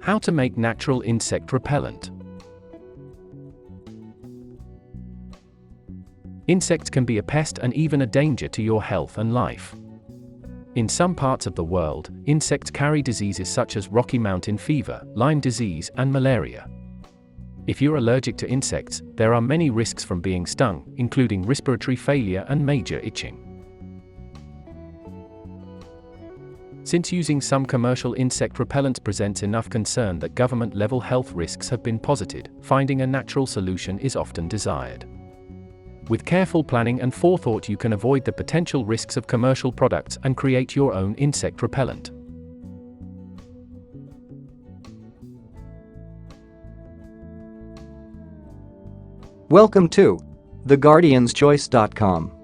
How to make natural insect repellent. Insects can be a pest and even a danger to your health and life. In some parts of the world, insects carry diseases such as Rocky Mountain fever, Lyme disease, and malaria. If you're allergic to insects, there are many risks from being stung, including respiratory failure and major itching. Since using some commercial insect repellents presents enough concern that government-level health risks have been posited, finding a natural solution is often desired. With careful planning and forethought, you can avoid the potential risks of commercial products and create your own insect repellent. Welcome to theguardianschoice.com.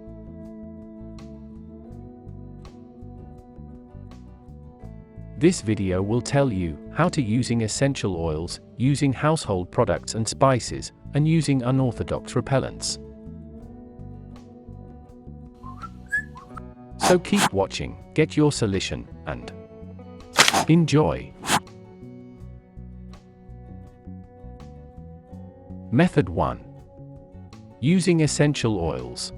This video will tell you how to using essential oils, using household products and spices, and using unorthodox repellents. So keep watching, get your solution, and enjoy. Method 1. Using essential oils.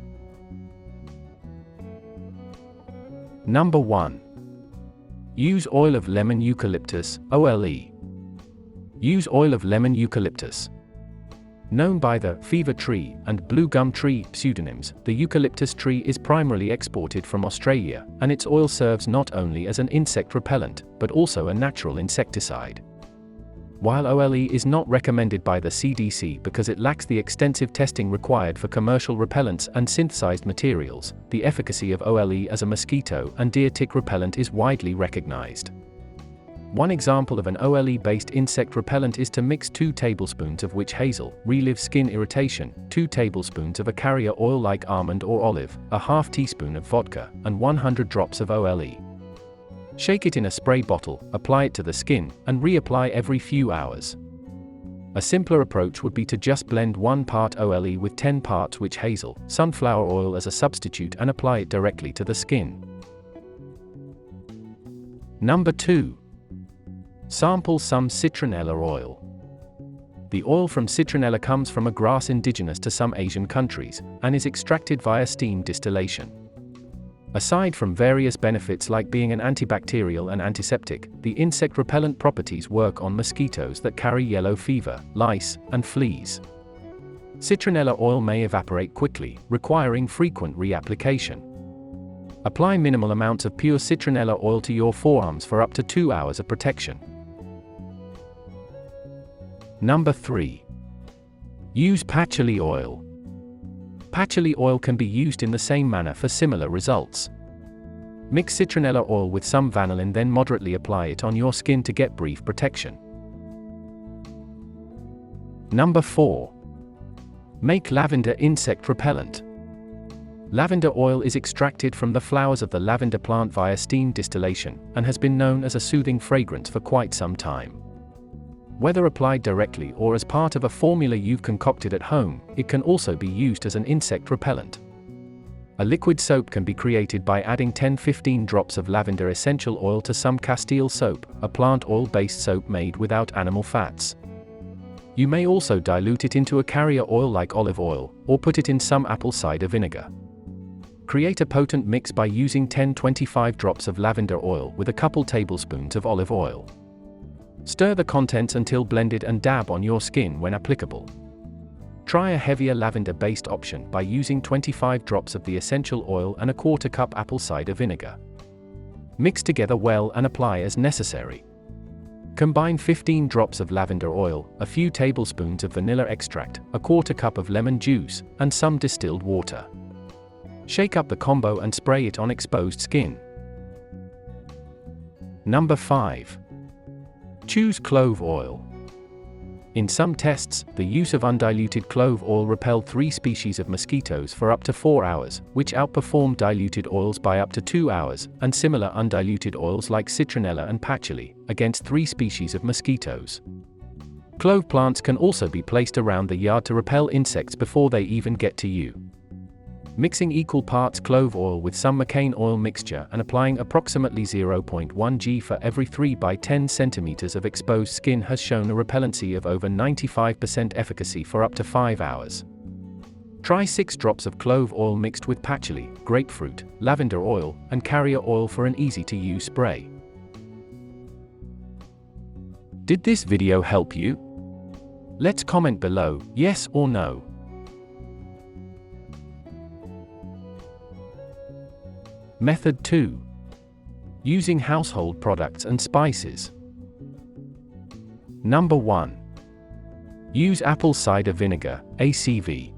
Number 1. Use oil of lemon eucalyptus, OLE. Use oil of lemon eucalyptus. Known by the fever tree and blue gum tree pseudonyms, the eucalyptus tree is primarily exported from Australia, and its oil serves not only as an insect repellent, but also a natural insecticide. While OLE is not recommended by the CDC because it lacks the extensive testing required for commercial repellents and synthesized materials, the efficacy of OLE as a mosquito and deer tick repellent is widely recognized. One example of an OLE-based insect repellent is to mix 2 tablespoons of witch hazel, relieve skin irritation, 2 tablespoons of a carrier oil like almond or olive, a half teaspoon of vodka, and 100 drops of OLE. Shake it in a spray bottle, apply it to the skin, and reapply every few hours. A simpler approach would be to just blend 1 part OLE with 10 parts witch hazel, sunflower oil as a substitute, and apply it directly to the skin. Number 2. Sample some citronella oil. The oil from citronella comes from a grass indigenous to some Asian countries, and is extracted via steam distillation. Aside from various benefits like being an antibacterial and antiseptic, the insect repellent properties work on mosquitoes that carry yellow fever, lice, and fleas. Citronella oil may evaporate quickly, requiring frequent reapplication. Apply minimal amounts of pure citronella oil to your forearms for up to 2 hours of protection. Number 3. Use patchouli oil. Patchouli oil can be used in the same manner for similar results. Mix citronella oil with some vanillin, then moderately apply it on your skin to get brief protection. Number 4. Make lavender insect repellent. Lavender oil is extracted from the flowers of the lavender plant via steam distillation, and has been known as a soothing fragrance for quite some time. Whether applied directly or as part of a formula you've concocted at home, it can also be used as an insect repellent. A liquid soap can be created by adding 10-15 drops of lavender essential oil to some Castile soap, a plant oil-based soap made without animal fats. You may also dilute it into a carrier oil like olive oil, or put it in some apple cider vinegar. Create a potent mix by using 10-25 drops of lavender oil with a couple tablespoons of olive oil. Stir the contents until blended and dab on your skin when applicable. Try a heavier lavender-based option by using 25 drops of the essential oil and a 1/4 cup apple cider vinegar. Mix together well and apply as necessary. Combine 15 drops of lavender oil, a few tablespoons of vanilla extract, a 1/4 cup of lemon juice, and some distilled water. Shake up the combo and spray it on exposed skin. Number 5. Choose clove oil. In some tests, the use of undiluted clove oil repelled 3 species of mosquitoes for up to 4 hours, which outperformed diluted oils by up to 2 hours, and similar undiluted oils like citronella and patchouli, against 3 species of mosquitoes. Clove plants can also be placed around the yard to repel insects before they even get to you. Mixing equal parts clove oil with some McCain oil mixture and applying approximately 0.1 g for every 3 by 10 cm of exposed skin has shown a repellency of over 95% efficacy for up to 5 hours. Try 6 drops of clove oil mixed with patchouli, grapefruit, lavender oil, and carrier oil for an easy-to-use spray. Did this video help you? Let's comment below, yes or no. Method 2. Using household products and spices. Number 1. Use apple cider vinegar, ACV.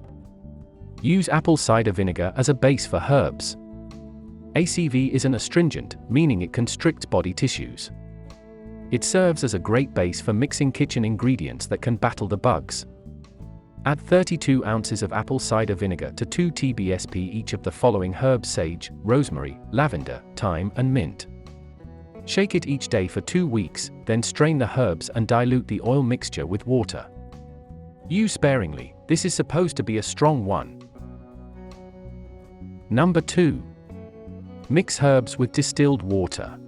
Use apple cider vinegar as a base for herbs. ACV is an astringent, meaning it constricts body tissues. It serves as a great base for mixing kitchen ingredients that can battle the bugs. Add 32 ounces of apple cider vinegar to 2 TBSP each of the following herbs: sage, rosemary, lavender, thyme, and mint. Shake it each day for 2 weeks, then strain the herbs and dilute the oil mixture with water. Use sparingly, this is supposed to be a strong one. Number 2. Mix herbs with distilled water.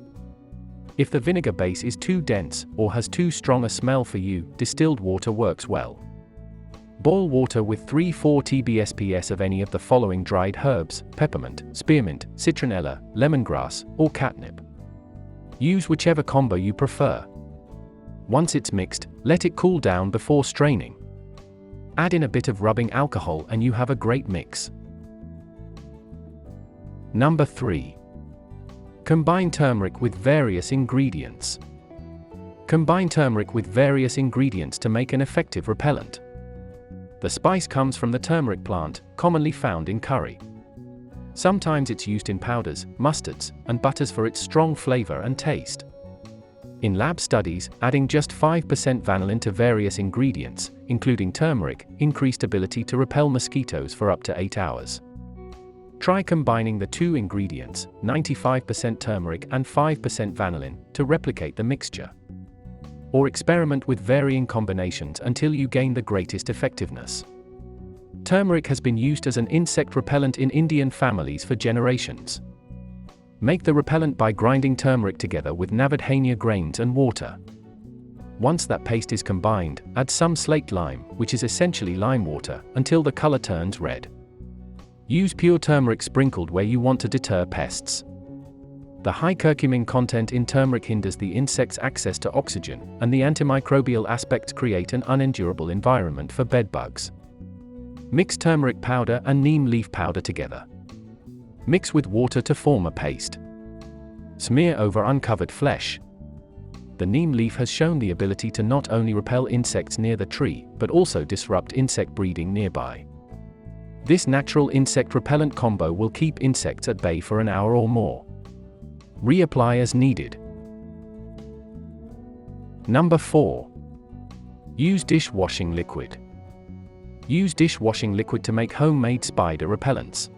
If the vinegar base is too dense or has too strong a smell for you, distilled water works well. Boil water with 3-4 TBSPS of any of the following dried herbs: peppermint, spearmint, citronella, lemongrass, or catnip. Use whichever combo you prefer. Once it's mixed, let it cool down before straining. Add in a bit of rubbing alcohol and you have a great mix. Number 3. Combine turmeric with various ingredients. Combine turmeric with various ingredients to make an effective repellent. The spice comes from the turmeric plant, commonly found in curry. Sometimes it's used in powders, mustards, and butters for its strong flavor and taste. In lab studies, adding just 5% vanillin to various ingredients, including turmeric, increased ability to repel mosquitoes for up to 8 hours. Try combining the 2 ingredients, 95% turmeric and 5% vanillin, to replicate the mixture. Or experiment with varying combinations until you gain the greatest effectiveness. Turmeric has been used as an insect repellent in Indian families for generations. Make the repellent by grinding turmeric together with navadhania grains and water. Once that paste is combined, add some slaked lime, which is essentially lime water, until the color turns red. Use pure turmeric sprinkled where you want to deter pests. The high curcumin content in turmeric hinders the insect's access to oxygen, and the antimicrobial aspects create an unendurable environment for bedbugs. Mix turmeric powder and neem leaf powder together. Mix with water to form a paste. Smear over uncovered flesh. The neem leaf has shown the ability to not only repel insects near the tree, but also disrupt insect breeding nearby. This natural insect repellent combo will keep insects at bay for an hour or more. Reapply as needed. Number 4. Use dishwashing liquid. Use dishwashing liquid to make homemade spider repellents.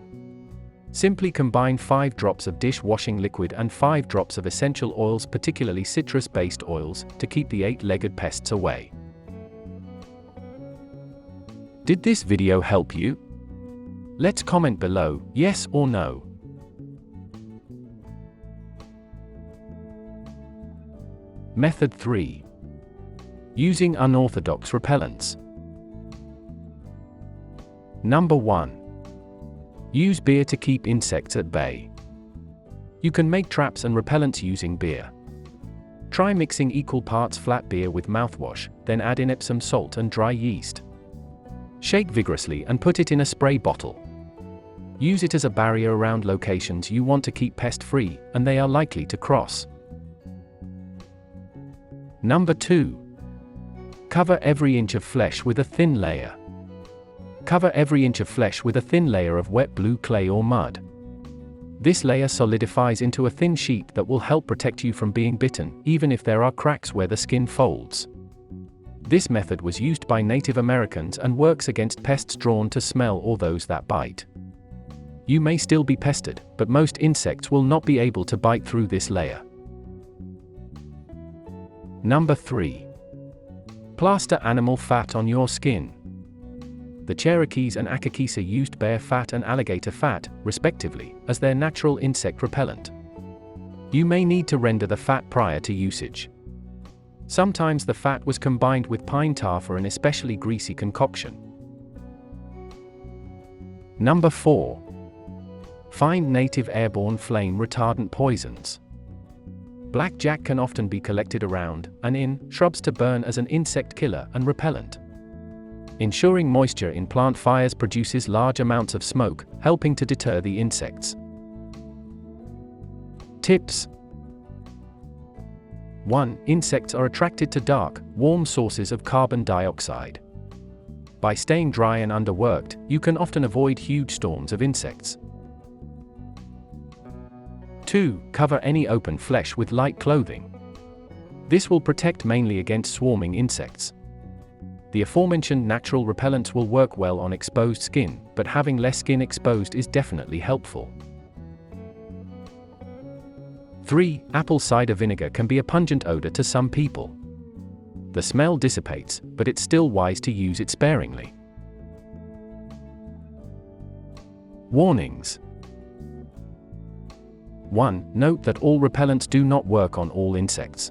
Simply combine 5 drops of dishwashing liquid and 5 drops of essential oils, particularly citrus-based oils, to keep the 8-legged pests away. Did this video help you? Let's comment below, yes or no. Method 3. Using unorthodox repellents. Number 1. Use beer to keep insects at bay. You can make traps and repellents using beer. Try mixing equal parts flat beer with mouthwash, then add in Epsom salt and dry yeast. Shake vigorously and put it in a spray bottle. Use it as a barrier around locations you want to keep pest-free, and they are likely to cross. Number 2. Cover every inch of flesh with a thin layer. Cover every inch of flesh with a thin layer of wet blue clay or mud. This layer solidifies into a thin sheet that will help protect you from being bitten, even if there are cracks where the skin folds. This method was used by Native Americans and works against pests drawn to smell or those that bite. You may still be pestered, but most insects will not be able to bite through this layer. Number 3. Plaster animal fat on your skin. The Cherokees and Akakisa used bear fat and alligator fat, respectively, as their natural insect repellent. You may need to render the fat prior to usage. Sometimes the fat was combined with pine tar for an especially greasy concoction. Number 4. Find native airborne flame retardant poisons. Blackjack can often be collected around and in shrubs to burn as an insect killer and repellent. Ensuring moisture in plant fires produces large amounts of smoke, helping to deter the insects. Tips. 1. Insects are attracted to dark, warm sources of carbon dioxide. By staying dry and underworked, you can often avoid huge storms of insects. 2. Cover any open flesh with light clothing. This will protect mainly against swarming insects. The aforementioned natural repellents will work well on exposed skin, but having less skin exposed is definitely helpful. 3. Apple cider vinegar can be a pungent odor to some people. The smell dissipates, but it's still wise to use it sparingly. Warnings. 1. Note that all repellents do not work on all insects.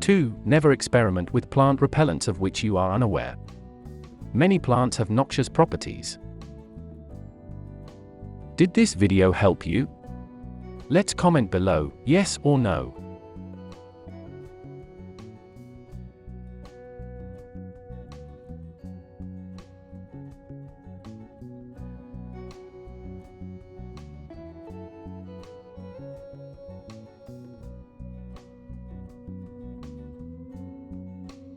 2. Never experiment with plant repellents of which you are unaware. Many plants have noxious properties. Did this video help you? Let's comment below, yes or no.